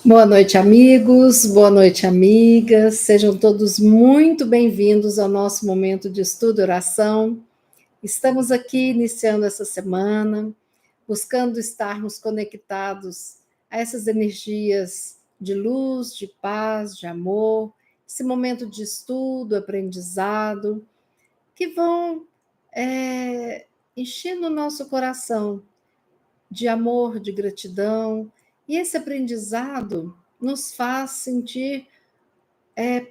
Boa noite, amigos, boa noite, amigas. Sejam todos muito bem-vindos ao nosso momento de estudo e oração. Estamos aqui iniciando essa semana, buscando estarmos conectados a essas energias de luz, de paz, de amor, esse momento de estudo, aprendizado, que vão enchendo o nosso coração de amor, de gratidão, e esse aprendizado nos faz sentir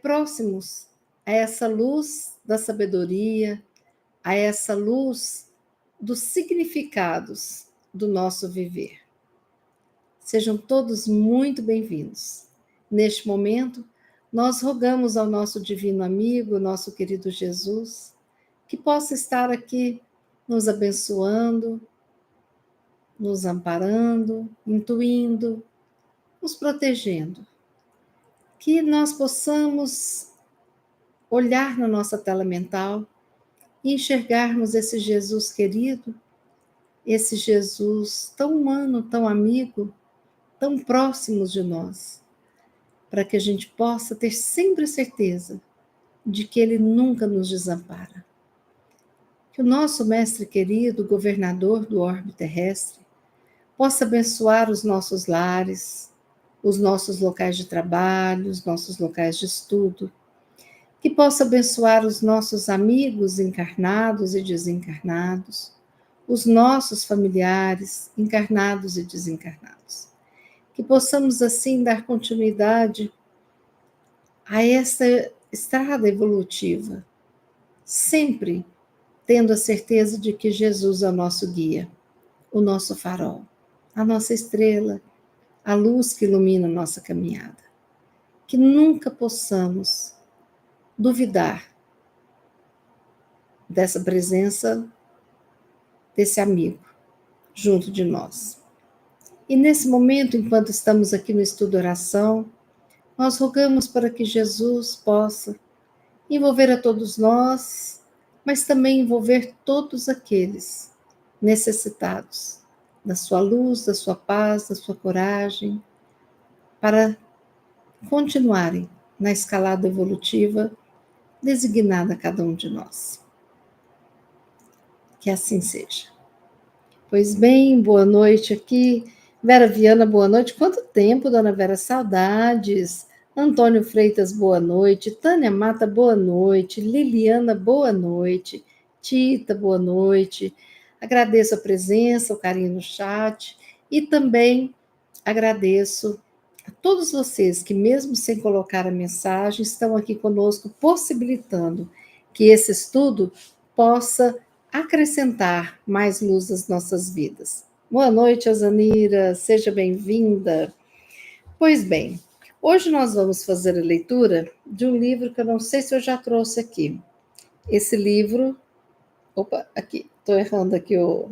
próximos a essa luz da sabedoria, a essa luz dos significados do nosso viver. Sejam todos muito bem-vindos. Neste momento, nós rogamos ao nosso divino amigo, nosso querido Jesus, que possa estar aqui nos abençoando, nos amparando, intuindo, nos protegendo. Que nós possamos olhar na nossa tela mental e enxergarmos esse Jesus querido, esse Jesus tão humano, tão amigo, tão próximos de nós, para que a gente possa ter sempre certeza de que Ele nunca nos desampara. Que o nosso Mestre querido, governador do orbe terrestre, possa abençoar os nossos lares, os nossos locais de trabalho, os nossos locais de estudo, que possa abençoar os nossos amigos encarnados e desencarnados, os nossos familiares encarnados e desencarnados. Que possamos, assim, dar continuidade a esta estrada evolutiva, sempre tendo a certeza de que Jesus é o nosso guia, o nosso farol, a nossa estrela, a luz que ilumina a nossa caminhada. Que nunca possamos duvidar dessa presença, desse amigo junto de nós. E nesse momento, enquanto estamos aqui no estudo oração, nós rogamos para que Jesus possa envolver a todos nós, mas também envolver todos aqueles necessitados da sua luz, da sua paz, da sua coragem, para continuarem na escalada evolutiva designada a cada um de nós. Que assim seja. Pois bem, boa noite aqui. Vera Viana, boa noite. Quanto tempo, dona Vera? Saudades. Antônio Freitas, boa noite. Tânia Mata, boa noite. Liliana, boa noite. Tita, boa noite. Agradeço a presença, o carinho no chat e também agradeço a todos vocês que, mesmo sem colocar a mensagem, estão aqui conosco, possibilitando que esse estudo possa acrescentar mais luz às nossas vidas. Boa noite, Azanira, seja bem-vinda. Pois bem, hoje nós vamos fazer a leitura de um livro que eu não sei se eu já trouxe aqui. Esse livro, aqui, estou errando aqui o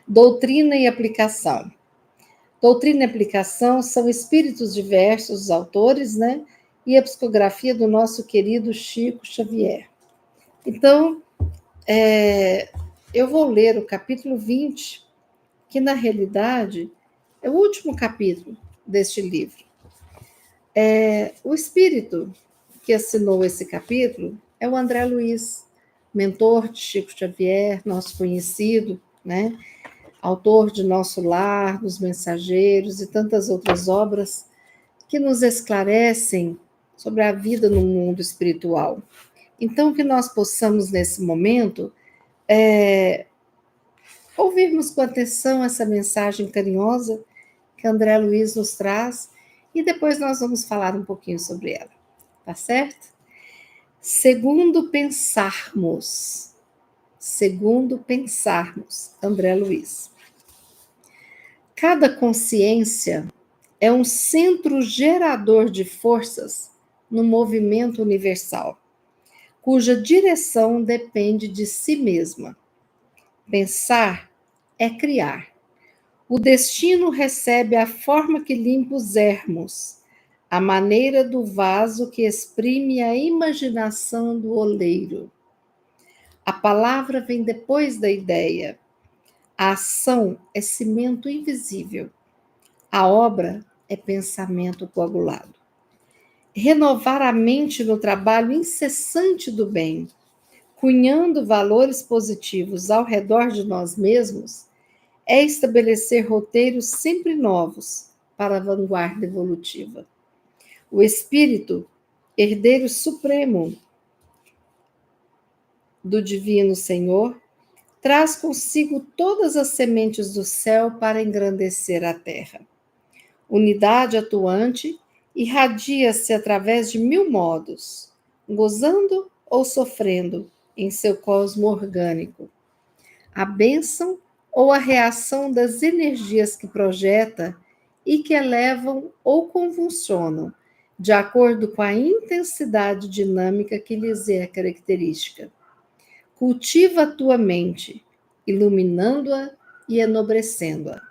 Doutrina e Aplicação. Doutrina e Aplicação são espíritos diversos, os autores, né? E a psicografia do nosso querido Chico Xavier. Então, eu vou ler o capítulo 20, que na realidade é o último capítulo deste livro. O espírito que assinou esse capítulo é o André Luiz, mentor de Chico Xavier, nosso conhecido, né? Autor de Nosso Lar, dos Mensageiros e tantas outras obras que nos esclarecem sobre a vida no mundo espiritual. Então, que nós possamos, nesse momento, ouvirmos com atenção essa mensagem carinhosa que André Luiz nos traz e depois nós vamos falar um pouquinho sobre ela, tá certo? Segundo pensarmos, André Luiz. Cada consciência é um centro gerador de forças no movimento universal, cuja direção depende de si mesma. Pensar é criar. O destino recebe a forma que lhe impusermos, a maneira do vaso que exprime a imaginação do oleiro. A palavra vem depois da ideia. A ação é cimento invisível. A obra é pensamento coagulado. Renovar a mente no trabalho incessante do bem, cunhando valores positivos ao redor de nós mesmos, é estabelecer roteiros sempre novos para a vanguarda evolutiva. O espírito, herdeiro supremo do Divino Senhor, traz consigo todas as sementes do céu para engrandecer a terra. Unidade atuante irradia-se através de 1000 modos, gozando ou sofrendo em seu cosmo orgânico. A bênção ou a reação das energias que projeta e que elevam ou convulsionam, de acordo com a intensidade dinâmica que lhes é característica. Cultiva a tua mente, iluminando-a e enobrecendo-a.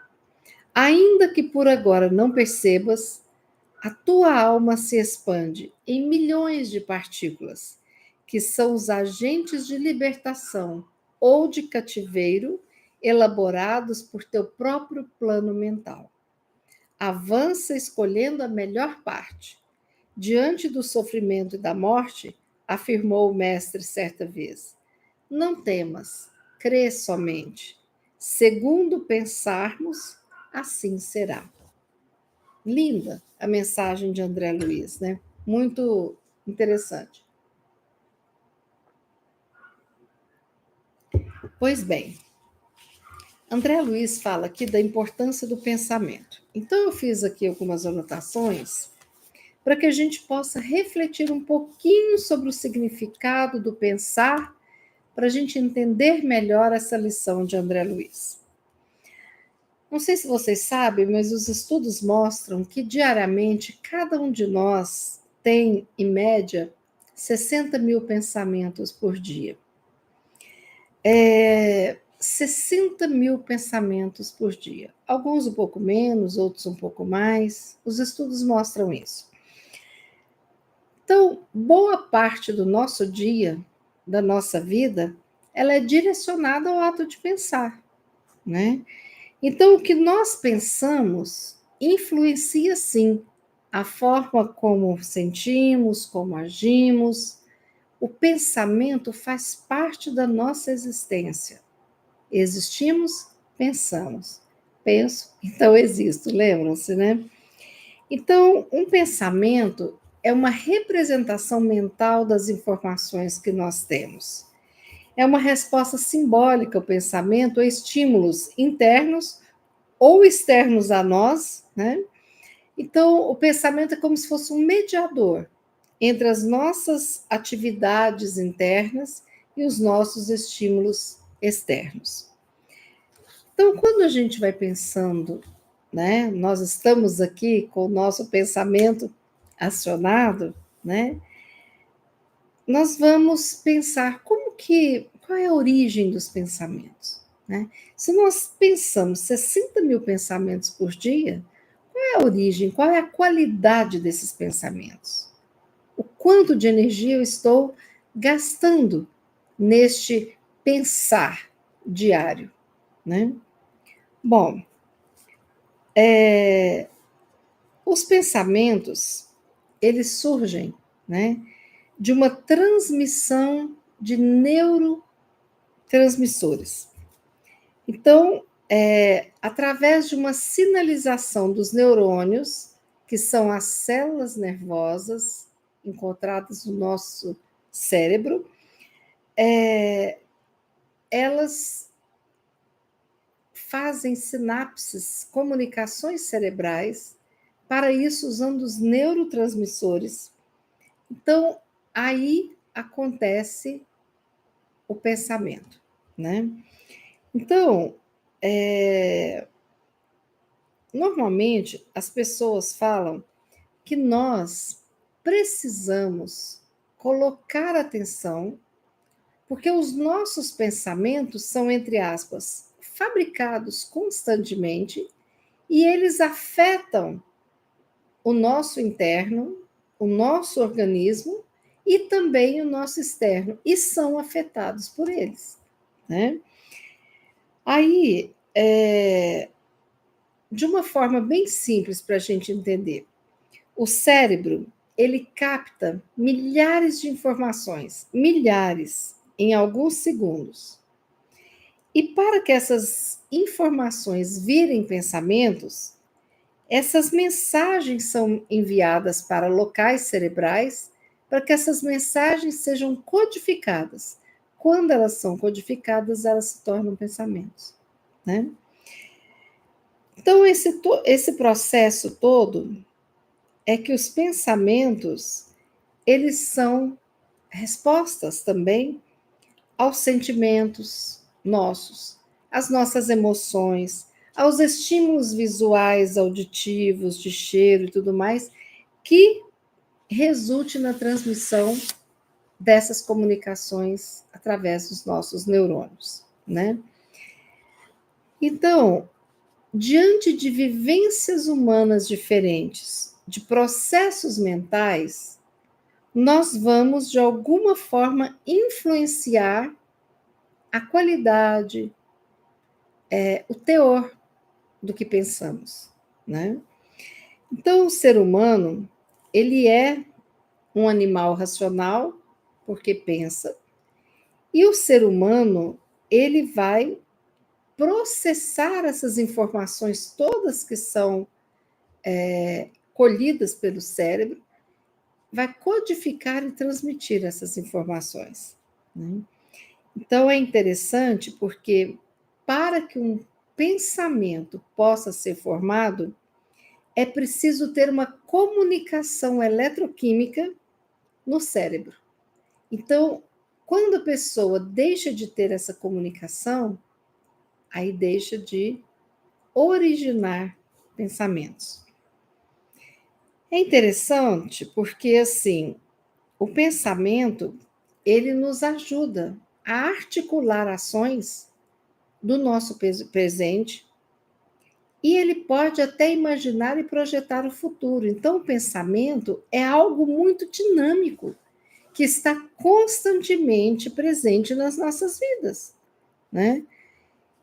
Ainda que por agora não percebas, a tua alma se expande em milhões de partículas, que são os agentes de libertação ou de cativeiro elaborados por teu próprio plano mental. Avança escolhendo a melhor parte. Diante do sofrimento e da morte, afirmou o mestre certa vez, não temas, crê somente. Segundo pensarmos, assim será. Linda a mensagem de André Luiz, né? Muito interessante. Pois bem, André Luiz fala aqui da importância do pensamento. Então, eu fiz aqui algumas anotações para que a gente possa refletir um pouquinho sobre o significado do pensar, para a gente entender melhor essa lição de André Luiz. Não sei se vocês sabem, mas os estudos mostram que diariamente cada um de nós tem, em média, 60 mil pensamentos por dia. 60 mil pensamentos por dia. Alguns um pouco menos, outros um pouco mais. Os estudos mostram isso. Então, boa parte do nosso dia, da nossa vida, ela é direcionada ao ato de pensar, né? Então, o que nós pensamos influencia, sim, a forma como sentimos, como agimos. O pensamento faz parte da nossa existência. Existimos, pensamos. Penso, então existo, lembram-se, né? Então, um pensamento é uma representação mental das informações que nós temos. É uma resposta simbólica ao pensamento a estímulos internos ou externos a nós, né? Então, o pensamento é como se fosse um mediador entre as nossas atividades internas e os nossos estímulos externos. Então, quando a gente vai pensando, né, nós estamos aqui com o nosso pensamento acionado, né? Nós vamos pensar qual é a origem dos pensamentos, né? Se nós pensamos 60 mil pensamentos por dia, qual é a origem, qual é a qualidade desses pensamentos? O quanto de energia eu estou gastando neste pensar diário, né? Bom, os pensamentos, eles surgem, né, de uma transmissão de neurotransmissores. Então, através de uma sinalização dos neurônios, que são as células nervosas encontradas no nosso cérebro, elas fazem sinapses, comunicações cerebrais, para isso usando os neurotransmissores. Então, aí acontece o pensamento, né? Então, normalmente as pessoas falam que nós precisamos colocar atenção, porque os nossos pensamentos são, entre aspas, fabricados constantemente e eles afetam o nosso interno, o nosso organismo e também o nosso externo, e são afetados por eles, né? Aí, de uma forma bem simples para a gente entender. O cérebro, ele capta milhares de informações, milhares, em alguns segundos. E para que essas informações virem pensamentos, essas mensagens são enviadas para locais cerebrais para que essas mensagens sejam codificadas. Quando elas são codificadas, elas se tornam pensamentos, né? Então, esse processo todo é que os pensamentos, eles são respostas também aos sentimentos nossos, às nossas emoções, aos estímulos visuais, auditivos, de cheiro e tudo mais, que resulte na transmissão dessas comunicações através dos nossos neurônios, né? Então, diante de vivências humanas diferentes, de processos mentais, nós vamos, de alguma forma, influenciar a qualidade, o teor do que pensamos, né? Então, o ser humano, ele é um animal racional, porque pensa, e o ser humano, ele vai processar essas informações todas que são colhidas pelo cérebro, vai codificar e transmitir essas informações, né? Então, é interessante porque, para que um pensamento possa ser formado, é preciso ter uma comunicação eletroquímica no cérebro. Então, quando a pessoa deixa de ter essa comunicação, aí deixa de originar pensamentos. É interessante porque, assim, o pensamento, ele nos ajuda a articular ações do nosso presente e ele pode até imaginar e projetar o futuro. Então, o pensamento é algo muito dinâmico, que está constantemente presente nas nossas vidas, né?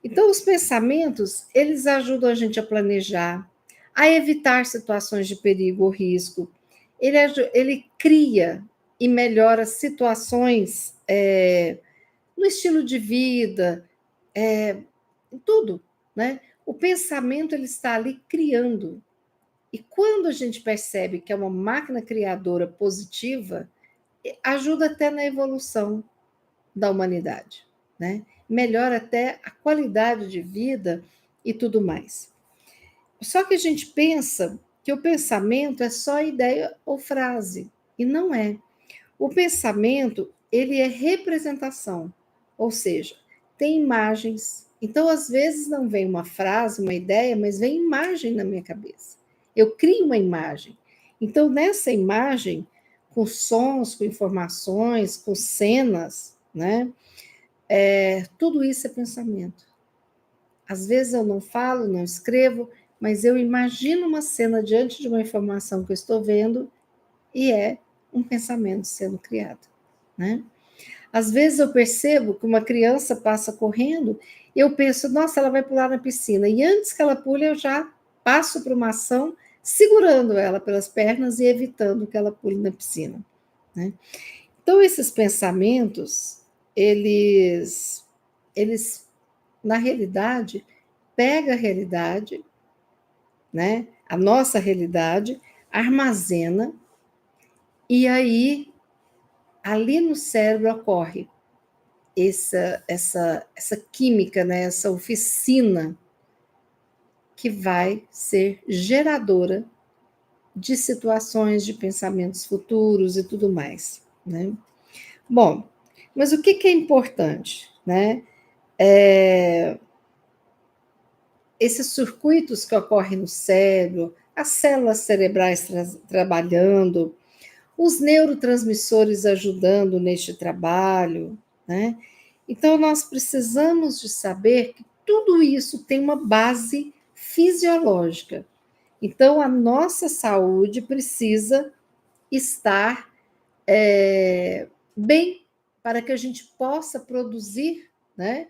Então, os pensamentos, eles ajudam a gente a planejar, a evitar situações de perigo ou risco. Ele cria e melhora situações no estilo de vida, em tudo, né? O pensamento, ele está ali criando. E quando a gente percebe que é uma máquina criadora positiva, ajuda até na evolução da humanidade, né? Melhora até a qualidade de vida e tudo mais. Só que a gente pensa que o pensamento é só ideia ou frase, e não é. O pensamento, ele é representação, ou seja, tem imagens. Então, às vezes não vem uma frase, uma ideia, mas vem imagem na minha cabeça. Eu crio uma imagem. Então, nessa imagem, com sons, com informações, com cenas, né? Tudo isso é pensamento. Às vezes eu não falo, não escrevo, mas eu imagino uma cena diante de uma informação que eu estou vendo e é um pensamento sendo criado, né? Às vezes eu percebo que uma criança passa correndo e eu penso, nossa, ela vai pular na piscina. E antes que ela pule, eu já passo para uma ação segurando ela pelas pernas e evitando que ela pule na piscina, né? Então, esses pensamentos, eles na realidade, pega a realidade, né? A nossa realidade, armazena, e aí, ali no cérebro ocorre essa química, né? Essa oficina que vai ser geradora de situações, de pensamentos futuros e tudo mais, né? Bom, mas o que é importante, né? Esses circuitos que ocorrem no cérebro, as células cerebrais trabalhando, os neurotransmissores ajudando neste trabalho, né? Então, nós precisamos de saber que tudo isso tem uma base fisiológica. Então, a nossa saúde precisa estar bem para que a gente possa produzir, né,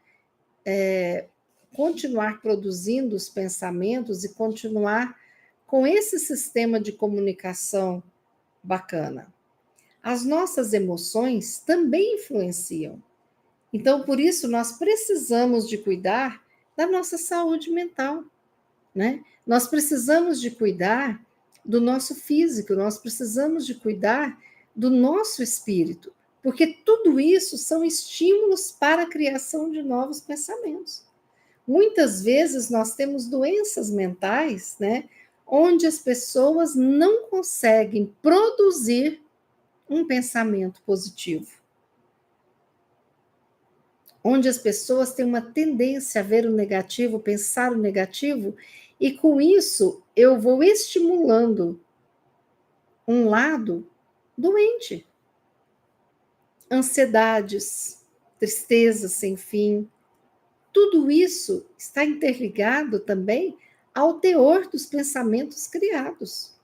continuar produzindo os pensamentos e continuar com esse sistema de comunicação bacana. As nossas emoções também influenciam. Então, por isso, nós precisamos de cuidar da nossa saúde mental, né? Nós precisamos de cuidar do nosso físico, nós precisamos de cuidar do nosso espírito, porque tudo isso são estímulos para a criação de novos pensamentos. Muitas vezes nós temos doenças mentais, né, onde as pessoas não conseguem produzir um pensamento positivo. Onde as pessoas têm uma tendência a ver o negativo, pensar o negativo, e com isso eu vou estimulando um lado doente. Ansiedades, tristezas sem fim, tudo isso está interligado também ao teor dos pensamentos criados.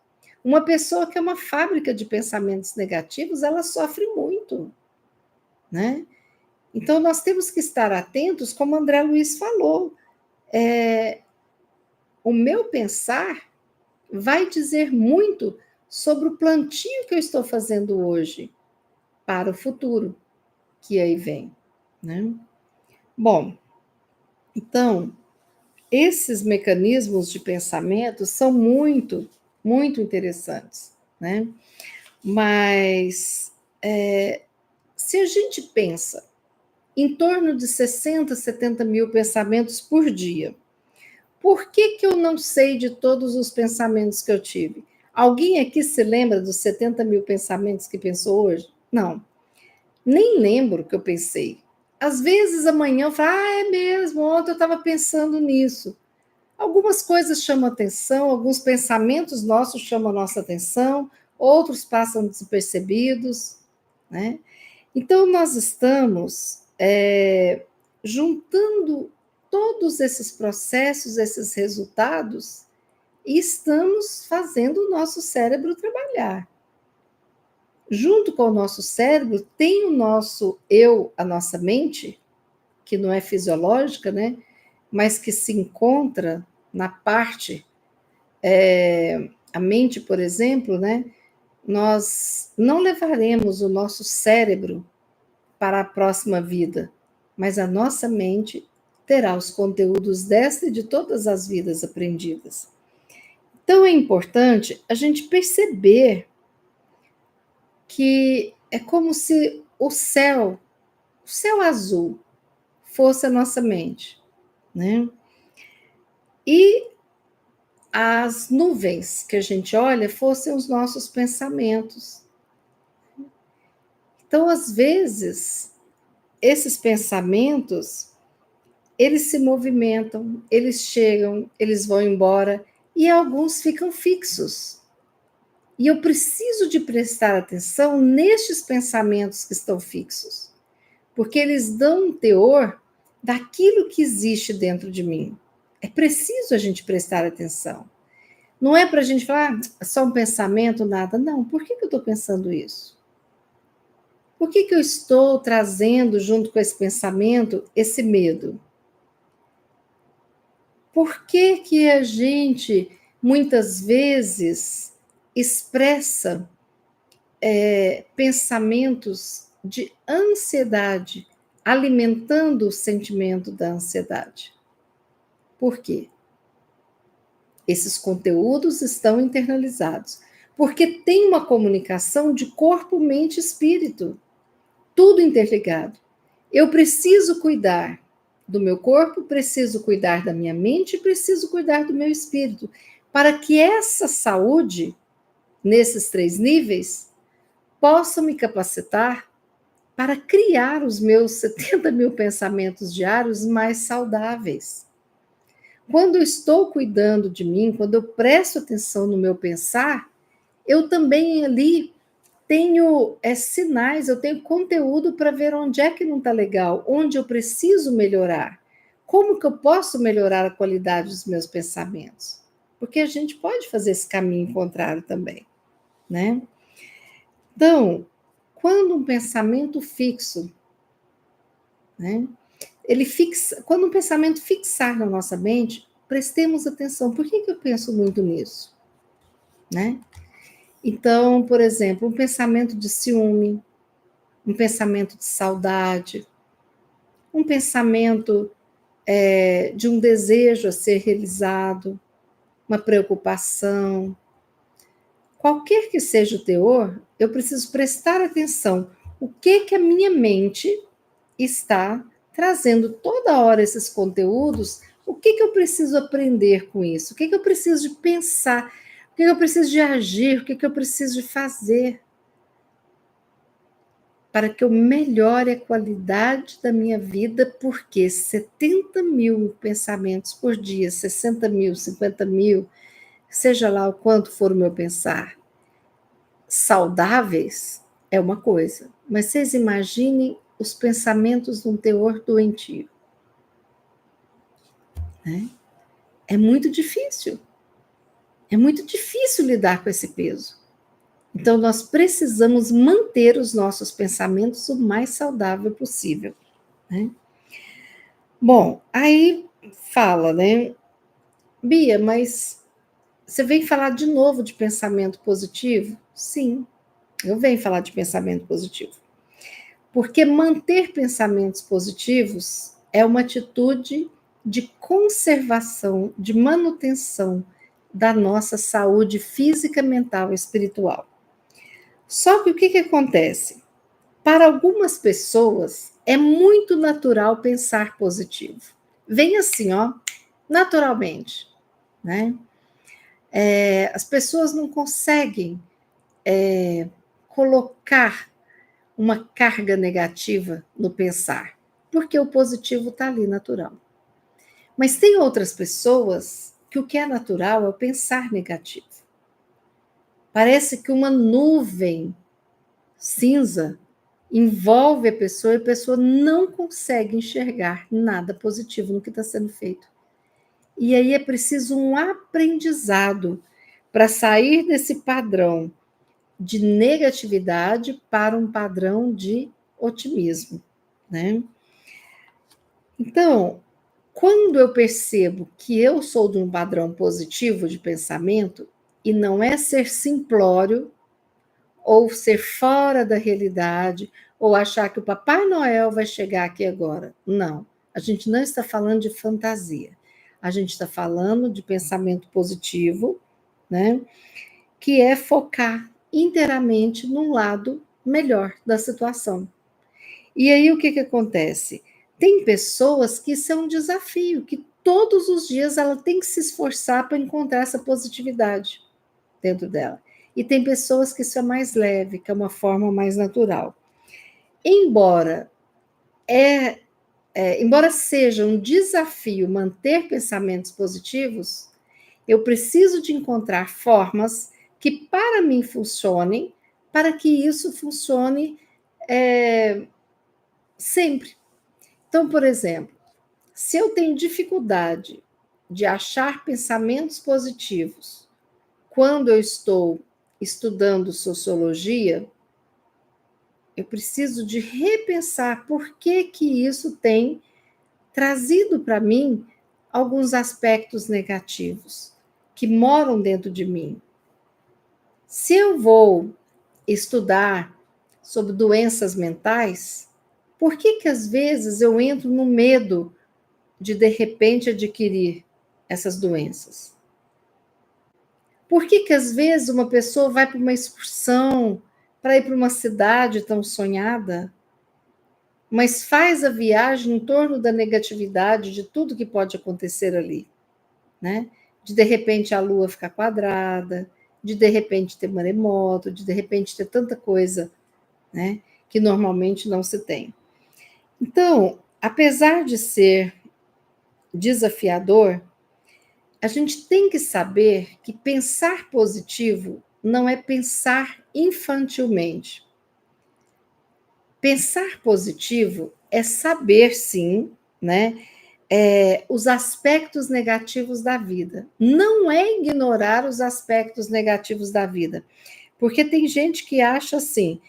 Uma pessoa que é uma fábrica de pensamentos negativos, ela sofre muito, né? Então, nós temos que estar atentos, como André Luiz falou. O meu pensar vai dizer muito sobre o plantio que eu estou fazendo hoje para o futuro que aí vem, né? Bom, então, esses mecanismos de pensamento são muito, muito interessantes, né? Mas, se a gente pensa em torno de 60, 70 mil pensamentos por dia, por que eu não sei de todos os pensamentos que eu tive? Alguém aqui se lembra dos 70 mil pensamentos que pensou hoje? Não, nem lembro o que eu pensei. Às vezes amanhã eu falo, é mesmo, ontem eu estava pensando nisso. Algumas coisas chamam atenção, alguns pensamentos nossos chamam a nossa atenção, outros passam despercebidos, né? Então, nós estamos juntando todos esses processos, esses resultados, e estamos fazendo o nosso cérebro trabalhar. Junto com o nosso cérebro, tem o nosso eu, a nossa mente, que não é fisiológica, né? Mas que se encontra na parte, a mente, por exemplo, né? Nós não levaremos o nosso cérebro para a próxima vida, mas a nossa mente terá os conteúdos desta e de todas as vidas aprendidas. Então é importante a gente perceber que é como se o céu azul, fosse a nossa mente, né? E as nuvens que a gente olha fossem os nossos pensamentos. Então, às vezes, esses pensamentos, eles se movimentam, eles chegam, eles vão embora, e alguns ficam fixos. E eu preciso de prestar atenção nestes pensamentos que estão fixos, porque eles dão um teor daquilo que existe dentro de mim. É preciso a gente prestar atenção. Não é para a gente falar, só um pensamento, nada. Não, por que eu estou pensando isso? Por que eu estou trazendo, junto com esse pensamento, esse medo? Por que a gente, muitas vezes, expressa pensamentos de ansiedade, alimentando o sentimento da ansiedade? Por quê? Esses conteúdos estão internalizados, porque tem uma comunicação de corpo, mente e espírito, tudo interligado. Eu preciso cuidar do meu corpo, preciso cuidar da minha mente, preciso cuidar do meu espírito, para que essa saúde, nesses 3 níveis, possa me capacitar para criar os meus 70 mil pensamentos diários mais saudáveis. Quando eu estou cuidando de mim, quando eu presto atenção no meu pensar, eu também ali tenho sinais, eu tenho conteúdo para ver onde é que não está legal, onde eu preciso melhorar. Como que eu posso melhorar a qualidade dos meus pensamentos? Porque a gente pode fazer esse caminho contrário também, né? Então, quando um pensamento fixo, né? ele fixa, quando um pensamento fixar na nossa mente, prestemos atenção. Por que eu penso muito nisso? Né? Então, por exemplo, um pensamento de ciúme, um pensamento de saudade, um pensamento de um desejo a ser realizado, uma preocupação, qualquer que seja o teor, eu preciso prestar atenção. O que a minha mente está trazendo toda hora esses conteúdos? O que eu preciso aprender com isso? O que eu preciso de pensar? O que eu preciso de agir? O que eu preciso de fazer? Para que eu melhore a qualidade da minha vida, porque 70 mil pensamentos por dia, 60 mil, 50 mil, seja lá o quanto for o meu pensar, saudáveis, é uma coisa. Mas vocês imaginem os pensamentos de um teor doentio. Né? É muito difícil. É muito difícil lidar com esse peso. Então, nós precisamos manter os nossos pensamentos o mais saudável possível. Né? Bom, aí fala, né? Bia, mas você vem falar de novo de pensamento positivo? Sim, eu venho falar de pensamento positivo. Porque manter pensamentos positivos é uma atitude de conservação, de manutenção da nossa saúde física, mental e espiritual. Só que o que acontece? Para algumas pessoas, é muito natural pensar positivo. Vem assim, ó, naturalmente, né? As pessoas não conseguem colocar uma carga negativa no pensar, porque o positivo está ali natural. Mas tem outras pessoas que o que é natural é o pensar negativo. Parece que uma nuvem cinza envolve a pessoa e a pessoa não consegue enxergar nada positivo no que está sendo feito. E aí é preciso um aprendizado para sair desse padrão de negatividade para um padrão de otimismo, né? Então, quando eu percebo que eu sou de um padrão positivo de pensamento, e não é ser simplório, ou ser fora da realidade, ou achar que o Papai Noel vai chegar aqui agora. Não, a gente não está falando de fantasia. A gente está falando de pensamento positivo, né? Que é focar inteiramente no lado melhor da situação. E aí o que acontece? Tem pessoas que isso é um desafio, que todos os dias ela tem que se esforçar para encontrar essa positividade dentro dela. E tem pessoas que isso é mais leve, que é uma forma mais natural. Embora embora seja um desafio manter pensamentos positivos, eu preciso de encontrar formas que para mim funcionem, para que isso funcione sempre. Então, por exemplo, se eu tenho dificuldade de achar pensamentos positivos quando eu estou estudando sociologia, eu preciso de repensar por que isso tem trazido para mim alguns aspectos negativos que moram dentro de mim. Se eu vou estudar sobre doenças mentais, por que às vezes eu entro no medo de repente adquirir essas doenças? Por que às vezes uma pessoa vai para uma excursão, para ir para uma cidade tão sonhada, mas faz a viagem em torno da negatividade de tudo que pode acontecer ali, né? De repente a lua ficar quadrada, de repente ter maremoto, de repente ter tanta coisa, né, que normalmente não se tem. Então, apesar de ser desafiador, a gente tem que saber que pensar positivo não é pensar infantilmente. Pensar positivo é saber, sim, né, os aspectos negativos da vida. Não é ignorar os aspectos negativos da vida. Porque tem gente que acha assim,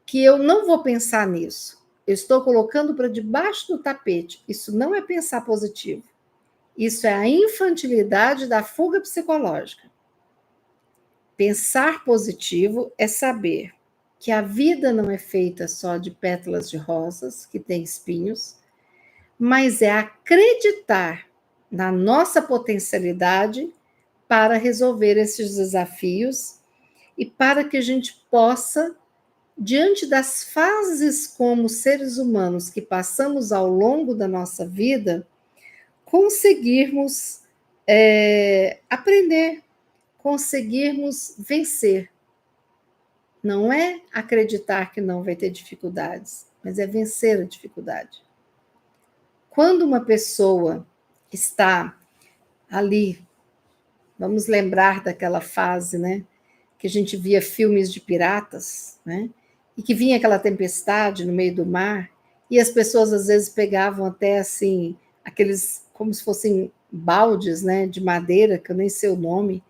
que eu não vou pensar nisso. Eu estou colocando para debaixo do tapete. Isso não é pensar positivo. Isso é a infantilidade da fuga psicológica. Pensar positivo é saber que a vida não é feita só de pétalas de rosas, que tem espinhos, mas é acreditar na nossa potencialidade para resolver esses desafios e para que a gente possa, diante das fases como seres humanos que passamos ao longo da nossa vida, conseguirmos aprender, conseguirmos vencer. Não é acreditar que não vai ter dificuldades, mas é vencer a dificuldade. Quando uma pessoa está ali, vamos lembrar daquela fase, né, que a gente via filmes de piratas, né, e que vinha aquela tempestade no meio do mar, e as pessoas às vezes pegavam até assim, aqueles, como se fossem baldes, né, de madeira, que eu nem sei o nome,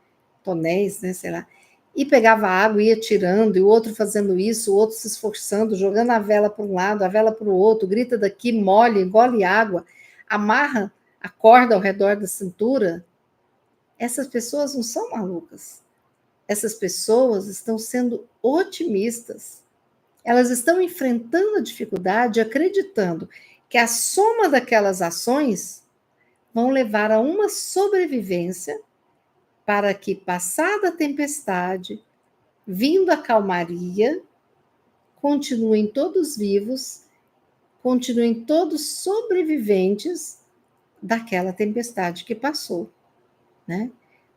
tonéis, né, sei lá, e pegava água e ia tirando, e o outro fazendo isso, o outro se esforçando, jogando a vela para um lado, a vela para o outro, grita daqui, molha, engole água, amarra a corda ao redor da cintura. Essas pessoas não são malucas. Essas pessoas estão sendo otimistas. Elas estão enfrentando a dificuldade, acreditando que a soma daquelas ações vão levar a uma sobrevivência para que, passada a tempestade, vindo a calmaria, continuem todos vivos, continuem todos sobreviventes daquela tempestade que passou, né?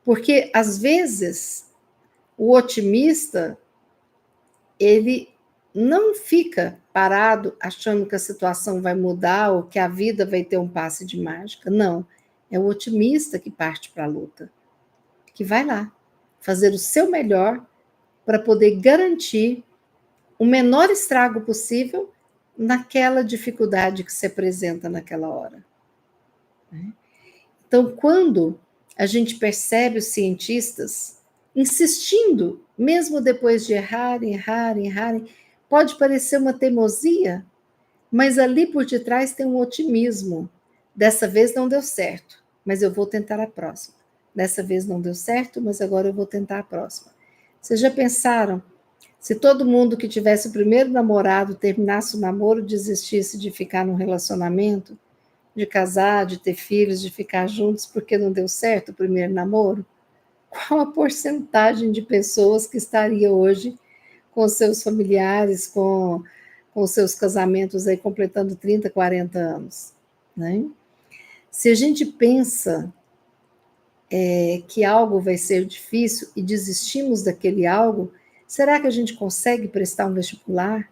Porque às vezes o otimista ele não fica parado achando que a situação vai mudar ou que a vida vai ter um passe de mágica. Não, é o otimista que parte para a luta, que vai lá fazer o seu melhor para poder garantir o menor estrago possível naquela dificuldade que se apresenta naquela hora. Então, quando a gente percebe os cientistas insistindo, mesmo depois de errarem, pode parecer uma teimosia, mas ali por detrás tem um otimismo. Dessa vez não deu certo, mas eu vou tentar a próxima. Dessa vez não deu certo, mas agora eu vou tentar a próxima. Vocês já pensaram? Se todo mundo que tivesse o primeiro namorado terminasse o namoro, desistisse de ficar num relacionamento, de casar, de ter filhos, de ficar juntos porque não deu certo o primeiro namoro? Qual a porcentagem de pessoas que estaria hoje com seus familiares, com seus casamentos aí completando 30, 40 anos? Né? Se a gente pensa que algo vai ser difícil e desistimos daquele algo, será que a gente consegue prestar um vestibular?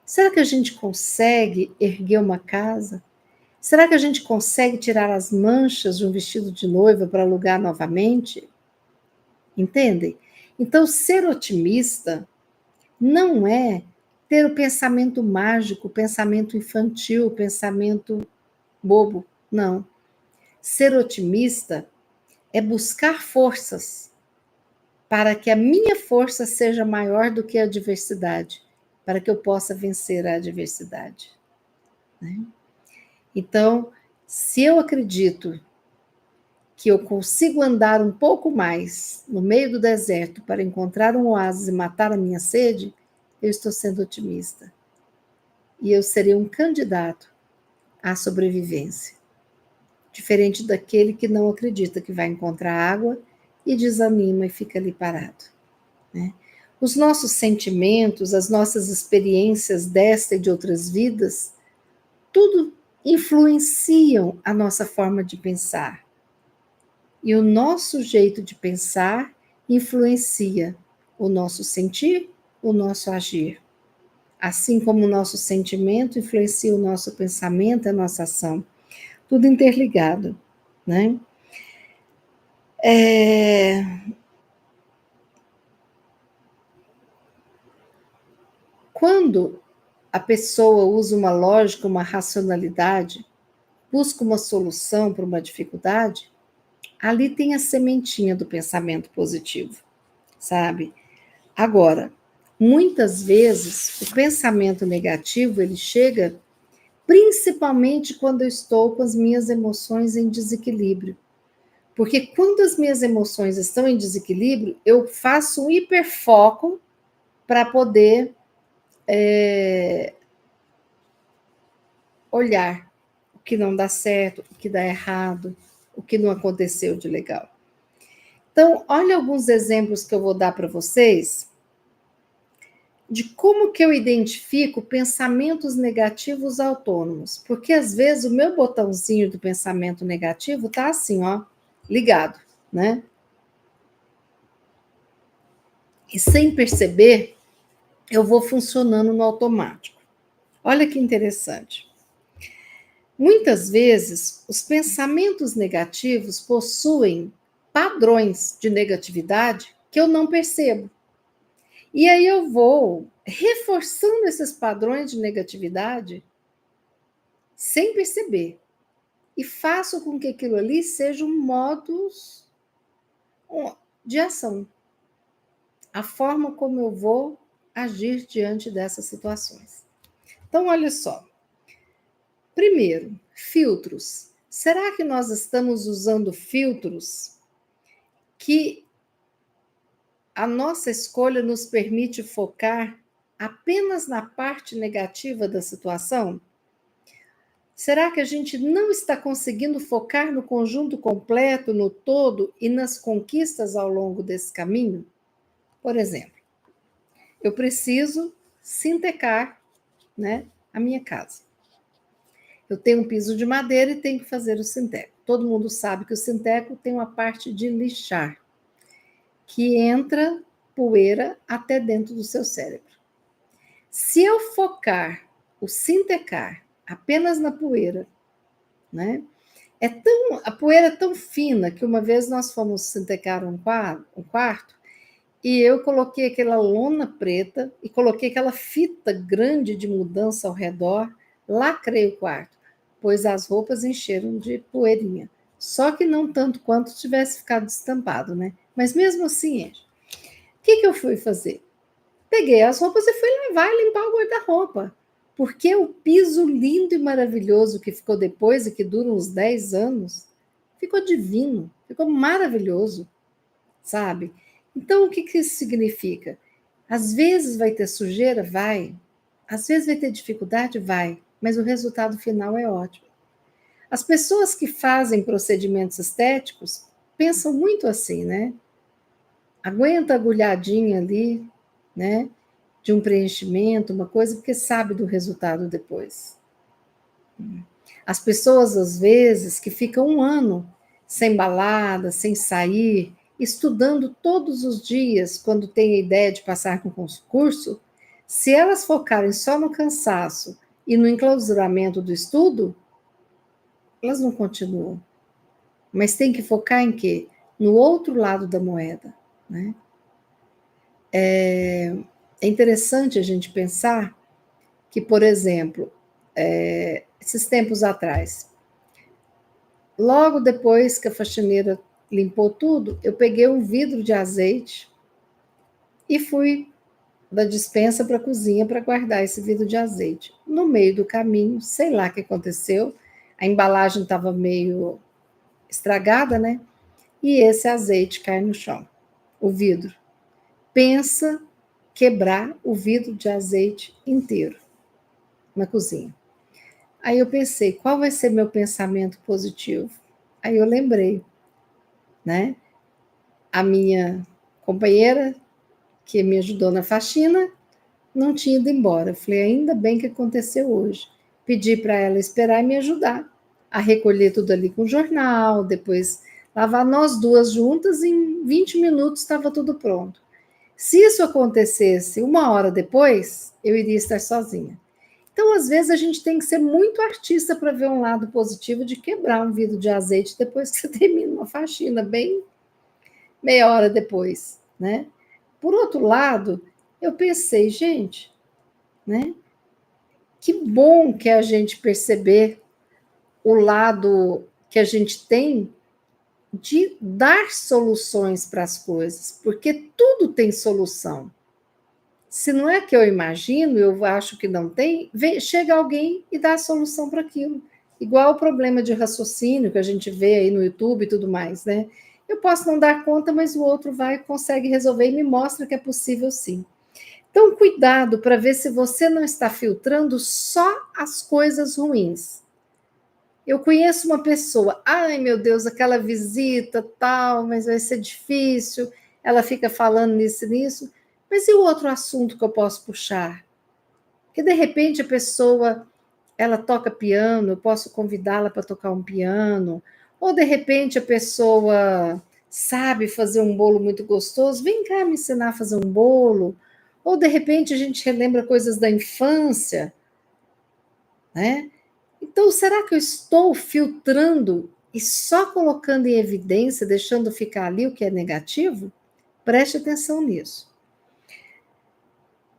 Será que a gente consegue erguer uma casa? Será que a gente consegue tirar as manchas de um vestido de noiva para alugar novamente? Entendem? Então, ser otimista não é ter o pensamento mágico, o pensamento infantil, o pensamento bobo. Não. Ser otimista é buscar forças para que a minha força seja maior do que a adversidade, para que eu possa vencer a adversidade. Né? Então, se eu acredito que eu consigo andar um pouco mais no meio do deserto para encontrar um oásis e matar a minha sede, eu estou sendo otimista. E eu serei um candidato à sobrevivência. Diferente daquele que não acredita que vai encontrar água e desanima e fica ali parado. Né? Os nossos sentimentos, as nossas experiências desta e de outras vidas, tudo influenciam a nossa forma de pensar. E o nosso jeito de pensar influencia o nosso sentir, o nosso agir. Assim como o nosso sentimento influencia o nosso pensamento, a nossa ação. Tudo interligado, né? Quando a pessoa usa uma lógica, uma racionalidade, busca uma solução para uma dificuldade, ali tem a sementinha do pensamento positivo, sabe? Agora, muitas vezes o pensamento negativo ele chega principalmente quando eu estou com as minhas emoções em desequilíbrio. Porque quando as minhas emoções estão em desequilíbrio, eu faço um hiperfoco para poder olhar o que não dá certo, o que dá errado, o que não aconteceu de legal. Então, olha alguns exemplos que eu vou dar para vocês de como que eu identifico pensamentos negativos autônomos. Porque às vezes o meu botãozinho do pensamento negativo tá assim, ó, ligado, né? E sem perceber, eu vou funcionando no automático. Olha que interessante. Muitas vezes, os pensamentos negativos possuem padrões de negatividade que eu não percebo. E aí eu vou reforçando esses padrões de negatividade sem perceber. E faço com que aquilo ali seja um modus de ação. A forma como eu vou agir diante dessas situações. Então, olha só. Primeiro, filtros. Será que nós estamos usando filtros que a nossa escolha nos permite focar apenas na parte negativa da situação? Será que a gente não está conseguindo focar no conjunto completo, no todo e nas conquistas ao longo desse caminho? Por exemplo, eu preciso sintecar, né, a minha casa. Eu tenho um piso de madeira e tenho que fazer o sinteco. Todo mundo sabe que o sinteco tem uma parte de lixar, que entra poeira até dentro do seu cérebro. Se eu focar o sintecar apenas na poeira, né? A poeira é tão fina que uma vez nós fomos sintecar um quarto e eu coloquei aquela lona preta e coloquei aquela fita grande de mudança ao redor, lacrei o quarto, pois as roupas encheram de poeirinha. Só que não tanto quanto tivesse ficado estampado, né? Mas mesmo assim enche. O que eu fui fazer? Peguei as roupas e fui levar e limpar o guarda-roupa. Porque o piso lindo e maravilhoso que ficou depois e que dura uns 10 anos, ficou divino, ficou maravilhoso, sabe? Então, o que isso significa? Às vezes vai ter sujeira? Vai. Às vezes vai ter dificuldade? Vai. Mas o resultado final é ótimo. As pessoas que fazem procedimentos estéticos pensam muito assim, né? Aguenta a agulhadinha ali, né? De um preenchimento, uma coisa, porque sabe do resultado depois. As pessoas, às vezes, que ficam um ano sem balada, sem sair, estudando todos os dias, quando tem a ideia de passar com concurso, se elas focarem só no cansaço e no enclausuramento do estudo, elas não continuam. Mas tem que focar em quê? No outro lado da moeda, né? É interessante a gente pensar que, por exemplo, esses tempos atrás, logo depois que a faxineira limpou tudo, eu peguei um vidro de azeite e fui da despensa para a cozinha para guardar esse vidro de azeite. No meio do caminho, sei lá o que aconteceu, a embalagem estava meio estragada, né? E esse azeite cai no chão, o vidro. Pensa quebrar o vidro de azeite inteiro na cozinha. Aí eu pensei, qual vai ser meu pensamento positivo? Aí eu lembrei, né? A minha companheira, que me ajudou na faxina, não tinha ido embora. Eu falei, ainda bem que aconteceu hoje. Pedi para ela esperar e me ajudar a recolher tudo ali com o jornal, depois lavar nós duas juntas, em 20 minutos estava tudo pronto. Se isso acontecesse uma hora depois, eu iria estar sozinha. Então, às vezes, a gente tem que ser muito artista para ver um lado positivo de quebrar um vidro de azeite depois que você termina uma faxina, bem meia hora depois, né? Por outro lado, eu pensei, gente, né? Que bom que a gente perceber o lado que a gente tem de dar soluções para as coisas, porque tudo tem solução. Se não é que eu imagino, eu acho que não tem, chega alguém e dá a solução para aquilo. Igual o problema de raciocínio que a gente vê aí no YouTube e tudo mais, né? Eu posso não dar conta, mas o outro vai e consegue resolver e me mostra que é possível sim. Então, cuidado para ver se você não está filtrando só as coisas ruins. Eu conheço uma pessoa, ai meu Deus, aquela visita tal, mas vai ser difícil, ela fica falando nisso e nisso, mas e o outro assunto que eu posso puxar? Que de repente a pessoa, ela toca piano, eu posso convidá-la para tocar um piano, ou de repente a pessoa sabe fazer um bolo muito gostoso, vem cá me ensinar a fazer um bolo, ou de repente a gente relembra coisas da infância, né? Então, será que eu estou filtrando e só colocando em evidência, deixando ficar ali o que é negativo? Preste atenção nisso.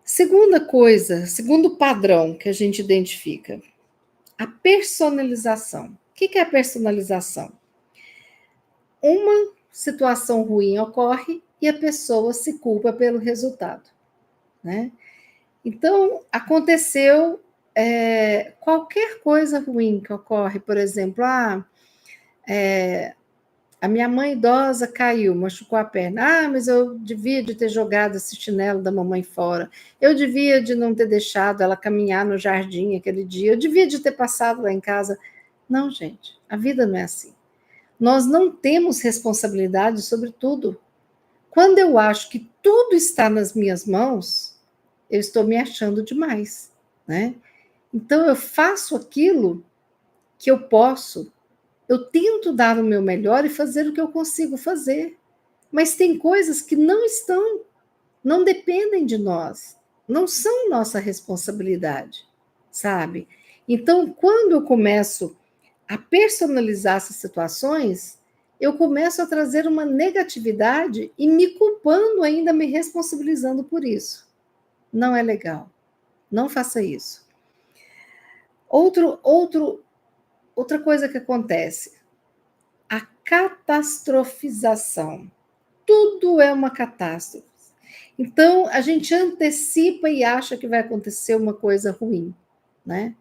Segunda coisa, segundo padrão que a gente identifica, a personalização. O que é a personalização? Uma situação ruim ocorre e a pessoa se culpa pelo resultado, né? Então, aconteceu qualquer coisa ruim que ocorre, por exemplo, a minha mãe idosa caiu, machucou a perna. Ah, mas eu devia de ter jogado esse chinelo da mamãe fora. Eu devia de não ter deixado ela caminhar no jardim aquele dia. Eu devia de ter passado lá em casa. Não, gente, a vida não é assim. Nós não temos responsabilidade sobre tudo. Quando eu acho que tudo está nas minhas mãos, eu estou me achando demais, né? Então eu faço aquilo que eu posso, eu tento dar o meu melhor e fazer o que eu consigo fazer. Mas tem coisas que não estão, não dependem de nós, não são nossa responsabilidade, sabe? Então, quando eu começo a personalizar essas situações, eu começo a trazer uma negatividade e me culpando ainda, me responsabilizando por isso. Não é legal. Não faça isso. Outra coisa que acontece, a catastrofização. Tudo é uma catástrofe. Então, a gente antecipa e acha que vai acontecer uma coisa ruim, né?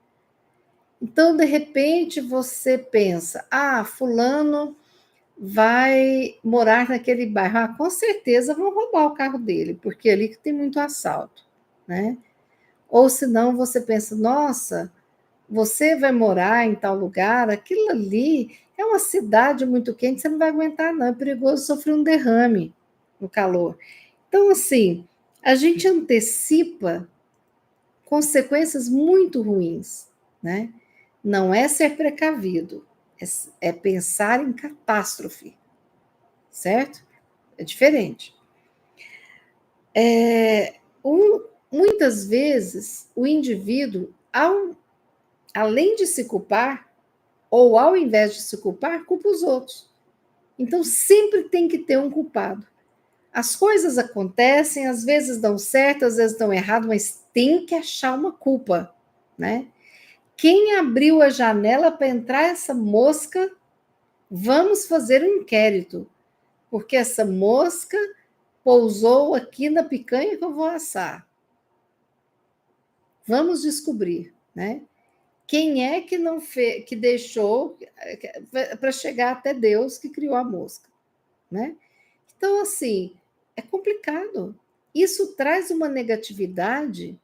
Então, de repente, você pensa, fulano vai morar naquele bairro. Com certeza vão roubar o carro dele, porque é ali que tem muito assalto, né? Ou senão você pensa, nossa, você vai morar em tal lugar, aquilo ali é uma cidade muito quente, você não vai aguentar, não. É perigoso sofrer um derrame no calor. Então, assim, a gente antecipa consequências muito ruins, né? Não é ser precavido, é pensar em catástrofe, certo? É diferente. Muitas vezes, o indivíduo, além de se culpar, ou ao invés de se culpar, culpa os outros. Então, sempre tem que ter um culpado. As coisas acontecem, às vezes dão certo, às vezes dão errado, mas tem que achar uma culpa, né? Quem abriu a janela para entrar essa mosca? Vamos fazer um inquérito, porque essa mosca pousou aqui na picanha que eu vou assar. Vamos descobrir, né? Quem é que não fez, que deixou para chegar até Deus que criou a mosca, né? Então, assim, é complicado. Isso traz uma negatividade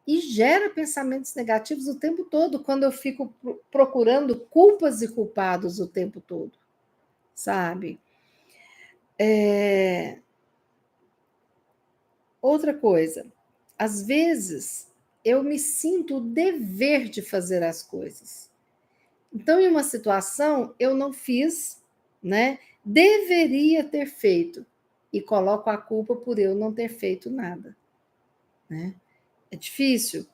e gera pensamentos negativos o tempo todo, quando eu fico procurando culpas e culpados o tempo todo, sabe? Outra coisa, às vezes eu me sinto o dever de fazer as coisas. Então, em uma situação, eu não fiz, né? Deveria ter feito. E coloco a culpa por eu não ter feito nada, né? É difícil.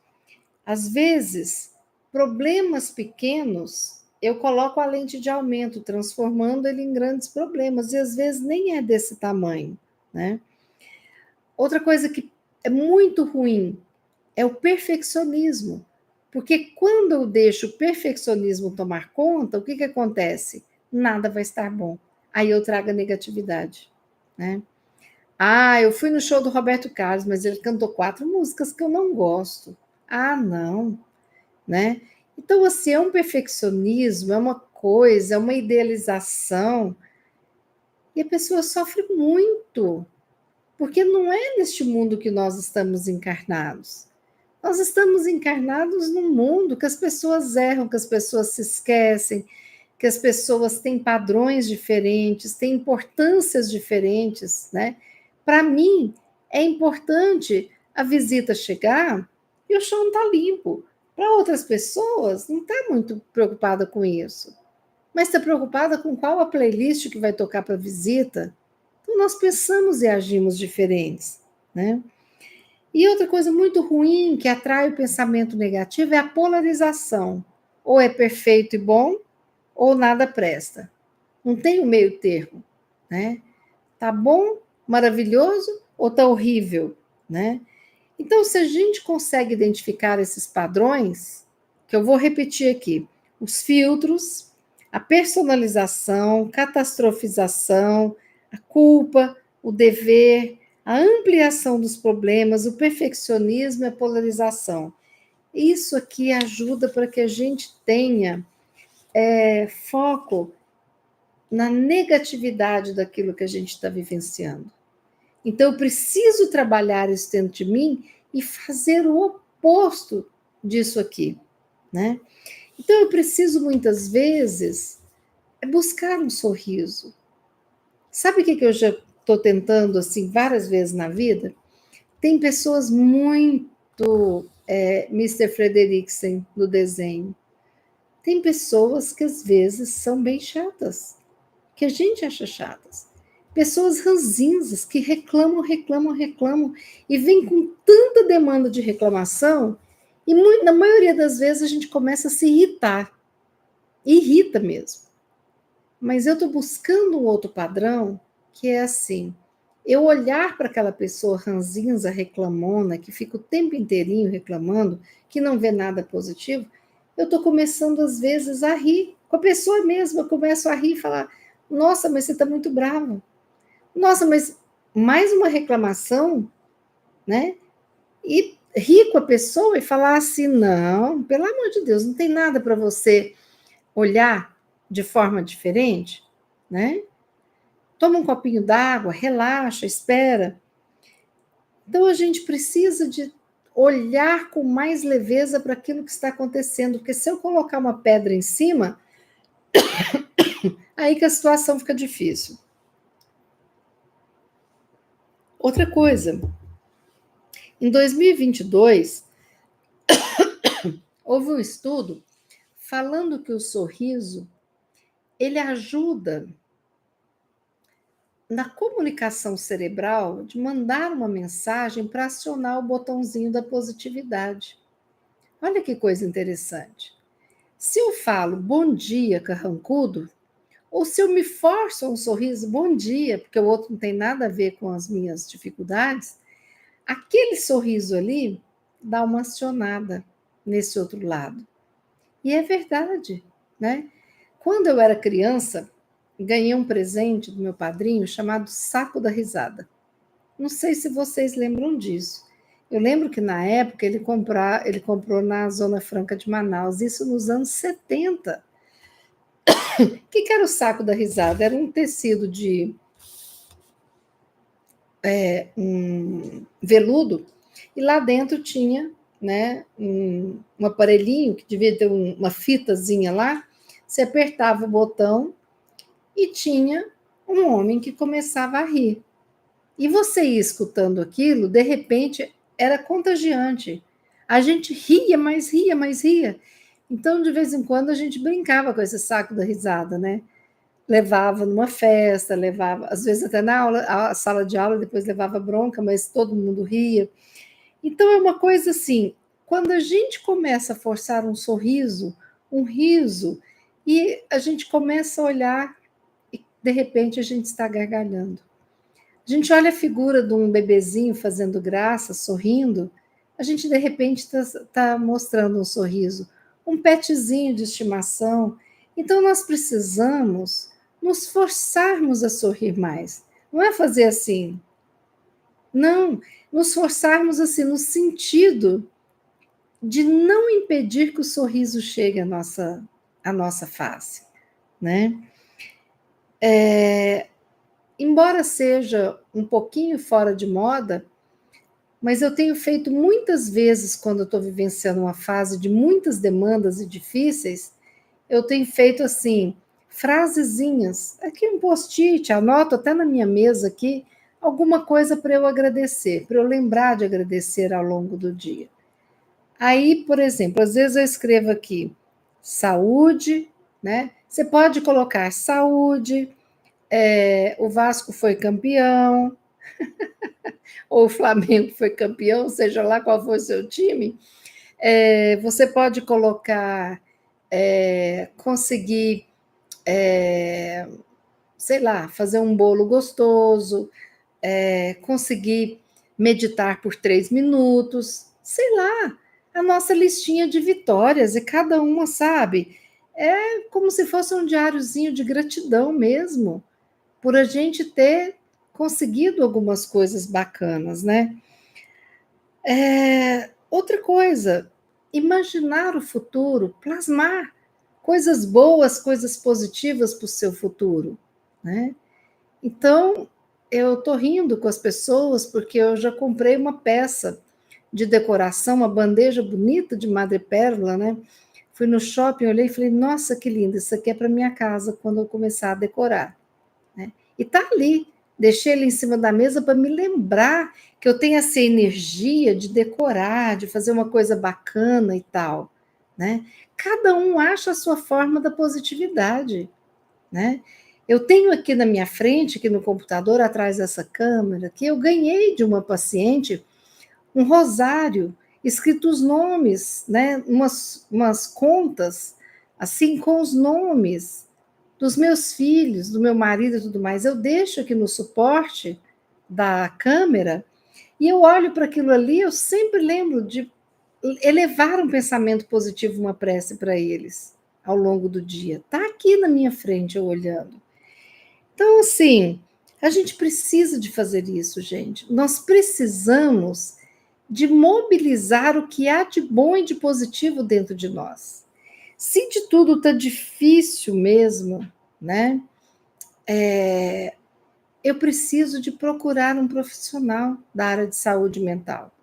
Às vezes, problemas pequenos, eu coloco a lente de aumento, transformando ele em grandes problemas, e às vezes nem é desse tamanho, né? Outra coisa que é muito ruim é o perfeccionismo. Porque quando eu deixo o perfeccionismo tomar conta, o que acontece? Nada vai estar bom. Aí eu trago a negatividade, né? Ah, eu fui no show do Roberto Carlos, mas ele cantou 4 músicas que eu não gosto. Ah, não, né? Então, assim, é um perfeccionismo, é uma coisa, é uma idealização, e a pessoa sofre muito, porque não é neste mundo que nós estamos encarnados. Nós estamos encarnados num mundo que as pessoas erram, que as pessoas se esquecem, que as pessoas têm padrões diferentes, têm importâncias diferentes, né? Para mim, é importante a visita chegar e o chão está limpo. Para outras pessoas, não está muito preocupada com isso, mas está preocupada com qual a playlist que vai tocar para a visita. Então, nós pensamos e agimos diferentes, né? E outra coisa muito ruim que atrai o pensamento negativo é a polarização. Ou é perfeito e bom, ou nada presta. Não tem o meio termo, né? Tá bom, maravilhoso, ou tá horrível, né? Então, se a gente consegue identificar esses padrões, que eu vou repetir aqui, os filtros, a personalização, catastrofização, a culpa, o dever, a ampliação dos problemas, o perfeccionismo e a polarização. Isso aqui ajuda para que a gente tenha foco na negatividade daquilo que a gente está vivenciando. Então, eu preciso trabalhar isso dentro de mim e fazer o oposto disso aqui, né? Então, eu preciso muitas vezes buscar um sorriso. Sabe o que eu já estou tentando assim várias vezes na vida? Tem pessoas muito Mr. Frederiksen no desenho. Tem pessoas que às vezes são bem chatas, que a gente acha chatas. Pessoas ranzinzas que reclamam, reclamam, reclamam e vêm com tanta demanda de reclamação e na maioria das vezes a gente começa a se irritar. Irrita mesmo. Mas eu estou buscando um outro padrão que é assim, eu olhar para aquela pessoa ranzinza, reclamona, que fica o tempo inteirinho reclamando, que não vê nada positivo, eu estou começando às vezes a rir com a pessoa mesma, eu começo a rir e falar, nossa, mas você está muito bravo. Nossa, mas mais uma reclamação, né? E rir com a pessoa e falar assim, não, pelo amor de Deus, não tem nada para você olhar de forma diferente, né? Toma um copinho d'água, relaxa, espera. Então a gente precisa de olhar com mais leveza para aquilo que está acontecendo, porque se eu colocar uma pedra em cima, aí que a situação fica difícil. Outra coisa, em 2022, houve um estudo falando que o sorriso ele ajuda na comunicação cerebral de mandar uma mensagem para acionar o botãozinho da positividade. Olha que coisa interessante. Se eu falo bom dia carrancudo, ou se eu me forço a um sorriso bom dia, porque o outro não tem nada a ver com as minhas dificuldades, aquele sorriso ali dá uma acionada nesse outro lado. E é verdade, né? Quando eu era criança, ganhei um presente do meu padrinho chamado Saco da Risada. Não sei se vocês lembram disso. Eu lembro que na época ele comprou na Zona Franca de Manaus, isso nos anos 70. O que era o Saco da Risada? Era um tecido de um veludo e lá dentro tinha, né, um aparelhinho que devia ter uma fitazinha lá. Você apertava o botão e tinha um homem que começava a rir. E você ia escutando aquilo, de repente era contagiante. A gente ria, mas ria, mas ria. Então, de vez em quando, a gente brincava com esse saco da risada, né? Levava numa festa, levava, às vezes até na aula, a sala de aula, depois levava bronca, mas todo mundo ria. Então, é uma coisa assim, quando a gente começa a forçar um sorriso, um riso, e a gente começa a olhar e, de repente, a gente está gargalhando. A gente olha a figura de um bebezinho fazendo graça, sorrindo, a gente de repente está mostrando um sorriso, um petzinho de estimação. Então nós precisamos nos forçarmos a sorrir mais. Não é fazer assim, Não, nos forçarmos assim no sentido de não impedir que o sorriso chegue à nossa face, né? Embora seja um pouquinho fora de moda, mas eu tenho feito muitas vezes, quando eu estou vivenciando uma fase de muitas demandas e difíceis, eu tenho feito assim, frasezinhas, aqui um post-it, anoto até na minha mesa aqui, alguma coisa para eu agradecer, para eu lembrar de agradecer ao longo do dia. Aí, por exemplo, às vezes eu escrevo aqui, saúde, né? Você pode colocar saúde, o Vasco foi campeão, ou o Flamengo foi campeão, seja lá qual for o seu time. Você pode colocar, conseguir, sei lá, fazer um bolo gostoso, conseguir meditar por 3 minutos, sei lá, a nossa listinha de vitórias, e cada uma, sabe? É como se fosse um diáriozinho de gratidão mesmo, por a gente ter conseguido algumas coisas bacanas, né? Outra coisa, imaginar o futuro, plasmar coisas boas, coisas positivas para o seu futuro, né? Então, eu estou rindo com as pessoas porque eu já comprei uma peça de decoração, uma bandeja bonita de madrepérola, né? Fui no shopping, olhei e falei, nossa, que lindo, isso aqui é para minha casa quando eu começar a decorar, né? E tá ali, deixei ele em cima da mesa para me lembrar que eu tenho essa energia de decorar, de fazer uma coisa bacana e tal, né? Cada um acha a sua forma da positividade, né? Eu tenho aqui na minha frente, aqui no computador, atrás dessa câmera, que eu ganhei de uma paciente um rosário, escrito os nomes, né? Umas contas, assim, com os nomes dos meus filhos, do meu marido e tudo mais. Eu deixo aqui no suporte da câmera e eu olho para aquilo ali, eu sempre lembro de elevar um pensamento positivo, uma prece para eles ao longo do dia. Está aqui na minha frente, eu olhando. Então, assim, a gente precisa de fazer isso, gente. Nós precisamos de mobilizar o que há de bom e de positivo dentro de nós. Se de tudo está difícil mesmo, né? Eu preciso de procurar um profissional da área de saúde mental.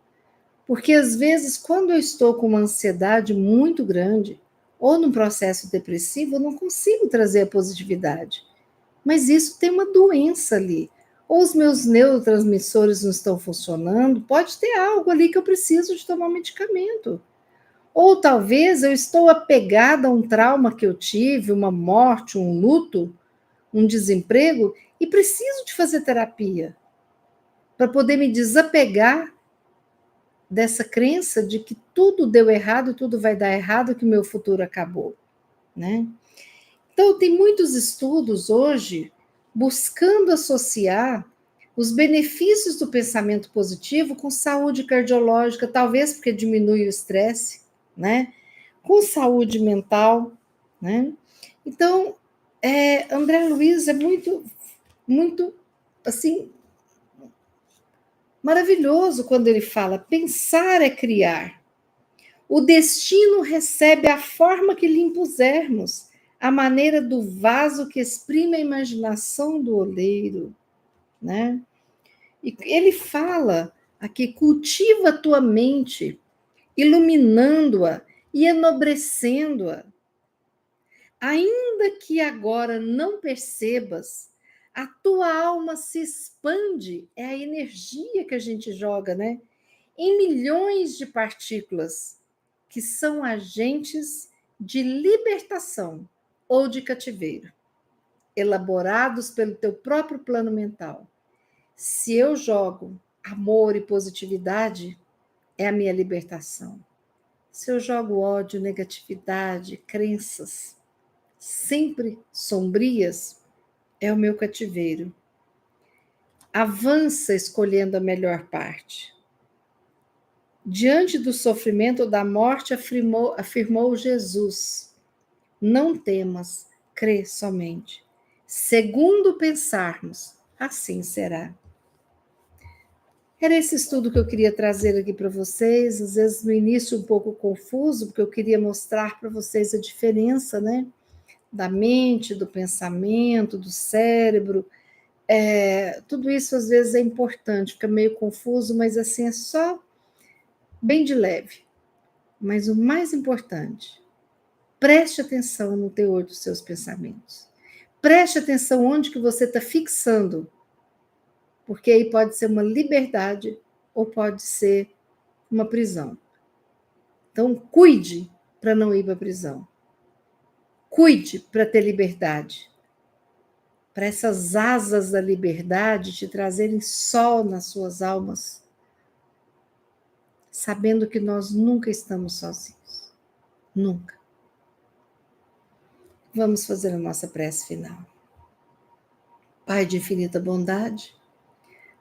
Porque às vezes, quando eu estou com uma ansiedade muito grande, ou num processo depressivo, eu não consigo trazer a positividade. Mas isso tem uma doença ali. Ou os meus neurotransmissores não estão funcionando, pode ter algo ali que eu preciso de tomar medicamento. Ou talvez eu estou apegada a um trauma que eu tive, uma morte, um luto, um desemprego, e preciso de fazer terapia para poder me desapegar dessa crença de que tudo deu errado, tudo vai dar errado, que o meu futuro acabou, né? Então, tem muitos estudos hoje buscando associar os benefícios do pensamento positivo com saúde cardiológica, talvez porque diminui o estresse, né? Com saúde mental, né? Então, André Luiz é muito, muito, assim, maravilhoso quando ele fala: pensar é criar. O destino recebe a forma que lhe impusermos, a maneira do vaso que exprime a imaginação do oleiro, né? E ele fala aqui: cultiva a tua mente, iluminando-a e enobrecendo-a. Ainda que agora não percebas, a tua alma se expande, é a energia que a gente joga, né? Em milhões de partículas que são agentes de libertação ou de cativeiro, elaborados pelo teu próprio plano mental. Se eu jogo amor e positividade, é a minha libertação. Se eu jogo ódio, negatividade, crenças, sempre sombrias, é o meu cativeiro. Avança escolhendo a melhor parte. Diante do sofrimento ou da morte, afirmou Jesus: não temas, crê somente. Segundo pensarmos, assim será. Era esse estudo que eu queria trazer aqui para vocês, às vezes no início um pouco confuso, porque eu queria mostrar para vocês a diferença, né, da mente, do pensamento, do cérebro. Tudo isso às vezes é importante, fica meio confuso, mas assim é só bem de leve. Mas o mais importante, preste atenção no teor dos seus pensamentos. Preste atenção onde que você está fixando, porque aí pode ser uma liberdade ou pode ser uma prisão. Então, cuide para não ir para a prisão. Cuide para ter liberdade. Para essas asas da liberdade te trazerem sol nas suas almas, sabendo que nós nunca estamos sozinhos. Nunca. Vamos fazer a nossa prece final. Pai de infinita bondade,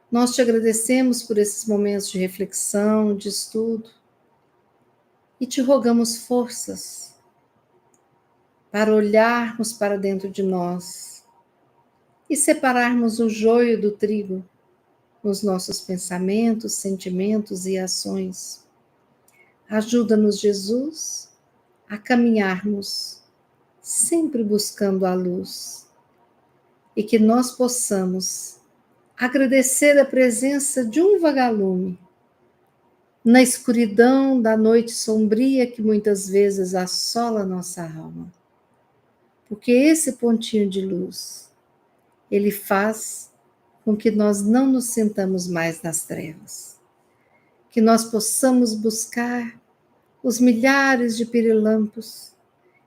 nós te agradecemos por esses momentos de reflexão, de estudo, e te rogamos forças para olharmos para dentro de nós e separarmos o joio do trigo nos nossos pensamentos, sentimentos e ações. Ajuda-nos, Jesus, a caminharmos sempre buscando a luz e que nós possamos agradecer a presença de um vagalume na escuridão da noite sombria que muitas vezes assola nossa alma. Porque esse pontinho de luz, ele faz com que nós não nos sintamos mais nas trevas. Que nós possamos buscar os milhares de pirilampos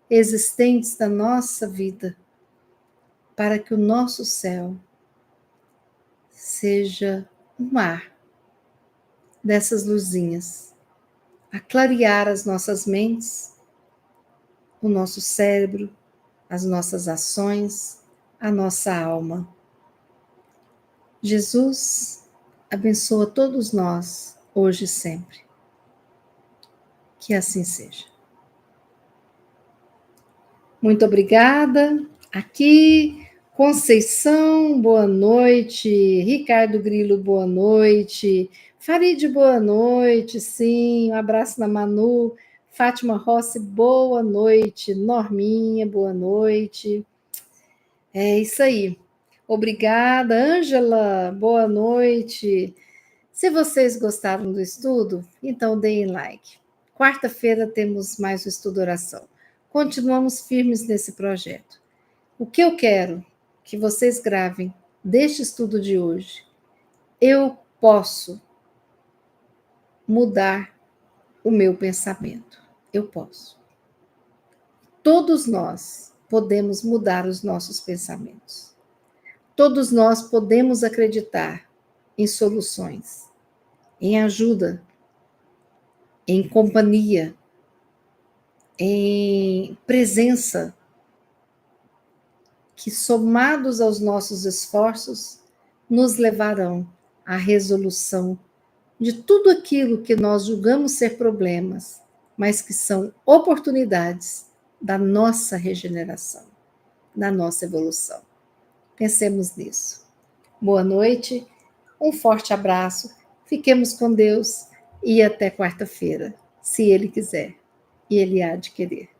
existentes na nossa vida, para que o nosso céu seja um mar dessas luzinhas, a clarear as nossas mentes, o nosso cérebro, as nossas ações, a nossa alma. Jesus abençoa todos nós, hoje e sempre. Que assim seja. Muito obrigada. Aqui, Conceição, boa noite. Ricardo Grilo, boa noite. Farid, boa noite. Sim, um abraço na Manu. Fátima Rossi, boa noite. Norminha, boa noite. É isso aí. Obrigada. Ângela, boa noite. Se vocês gostaram do estudo, então deem like. Quarta-feira temos mais o estudo oração. Continuamos firmes nesse projeto. O que eu quero que vocês gravem deste estudo de hoje, eu posso mudar o meu pensamento. Eu posso. Todos nós podemos mudar os nossos pensamentos. Todos nós podemos acreditar em soluções, em ajuda, em companhia, em presença, que somados aos nossos esforços, nos levarão à resolução de tudo aquilo que nós julgamos ser problemas, mas que são oportunidades da nossa regeneração, da nossa evolução. Pensemos nisso. Boa noite, um forte abraço, fiquemos com Deus e até quarta-feira, se Ele quiser, e Ele há de querer.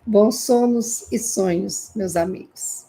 Bons sonos e sonhos, meus amigos.